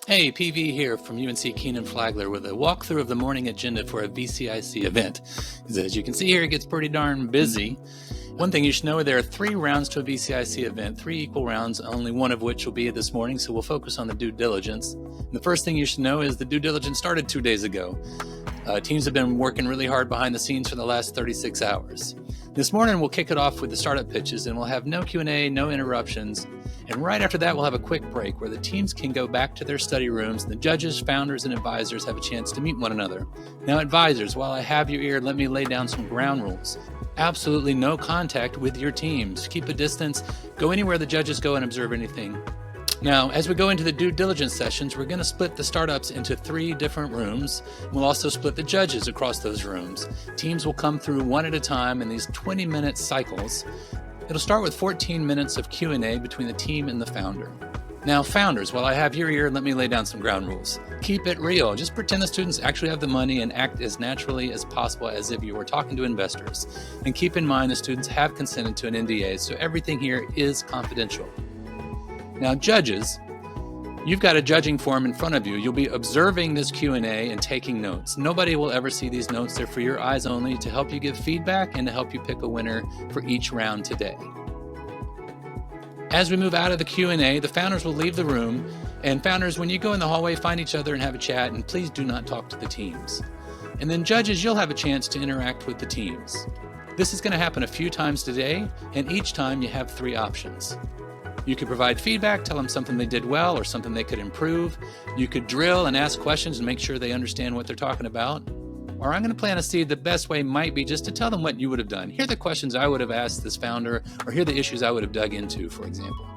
Hey, PV here from UNC Keenan Flagler with a walkthrough of the morning agenda for a VCIC event. As you can see here, it gets pretty darn busy. One thing you should know, there are 3 rounds to a VCIC event, 3 equal rounds, only one of which will be this morning, so we'll focus on the due diligence. And the first thing you should know is the due diligence started 2 days ago. Teams have been working really hard behind the scenes for the last 36 hours. This morning, we'll kick it off with the startup pitches, and we'll have no Q&A, no interruptions. And right after that, we'll have a quick break where the teams can go back to their study rooms, and the judges, founders, and advisors have a chance to meet one another. Now, advisors, while I have your ear, let me lay down some ground rules. Absolutely no contact with your teams. Keep a distance. Go anywhere the judges go and observe anything. Now, as we go into the due diligence sessions, we're going to split the startups into 3 different rooms. We'll also split the judges across those rooms. Teams will come through one at a time in these 20-minute cycles. It'll start with 14 minutes of Q&A between the team and the founder. Now, founders, while I have your ear, let me lay down some ground rules. Keep it real. Just pretend the students actually have the money and act as naturally as possible as if you were talking to investors. And keep in mind the students have consented to an NDA, so everything here is confidential. Now, judges, you've got a judging form in front of you. You'll be observing this Q&A and taking notes. Nobody will ever see these notes. They're for your eyes only to help you give feedback and to help you pick a winner for each round today. As we move out of the Q&A, the founders will leave the room. And founders, when you go in the hallway, find each other and have a chat, and please do not talk to the teams. And then judges, you'll have a chance to interact with the teams. This is going to happen a few times today, and each time you have 3 options. You could provide feedback, tell them something they did well or something they could improve. You could drill and ask questions and make sure they understand what they're talking about. Or I'm going to plant a seed. The best way might be just to tell them what you would have done. Here are the questions I would have asked this founder, or here are the issues I would have dug into, for example.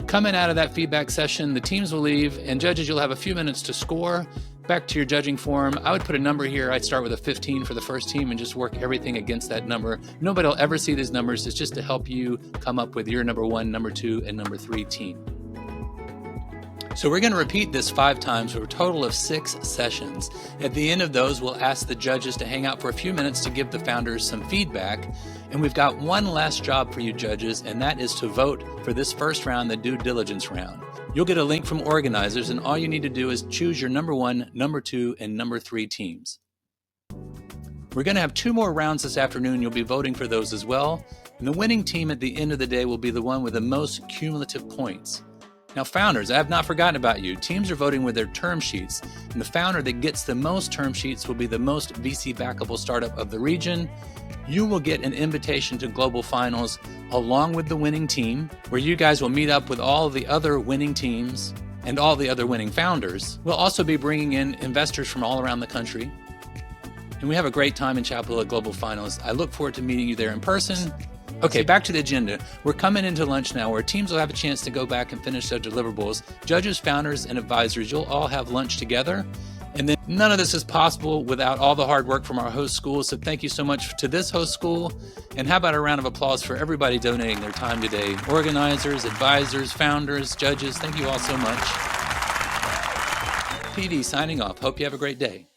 Coming out of that feedback session, the teams will leave, and judges, you'll have a few minutes to score. Back to your judging form, I would put a number here. I'd start with a 15 for the first team and just work everything against that number. Nobody will ever see these numbers. It's just to help you come up with your number 1, number 2, and number 3 team. So we're going to repeat this 5 times for a total of 6 sessions. At the end of those, we'll ask the judges to hang out for a few minutes to give the founders some feedback. And we've got one last job for you judges, and that is to vote for this first round, the due diligence round. You'll get a link from organizers, and all you need to do is choose your number 1, number 2, and number 3 teams. We're going to have 2 more rounds this afternoon. You'll be voting for those as well. And the winning team at the end of the day will be the one with the most cumulative points. Now, founders, I have not forgotten about you. Teams are voting with their term sheets, and the founder that gets the most term sheets will be the most VC backable startup of the region. You will get an invitation to global finals along with the winning team, where you guys will meet up with all the other winning teams and all the other winning founders. We'll also be bringing in investors from all around the country. And we have a great time in Chapel at Global Finals. I look forward to meeting you there in person. Okay, back to the agenda. We're coming into lunch now where teams will have a chance to go back and finish their deliverables. Judges, founders, and advisors, you'll all have lunch together. And then none of this is possible without all the hard work from our host schools. So thank you so much to this host school. And how about a round of applause for everybody donating their time today? Organizers, advisors, founders, judges, thank you all so much. PD signing off. Hope you have a great day.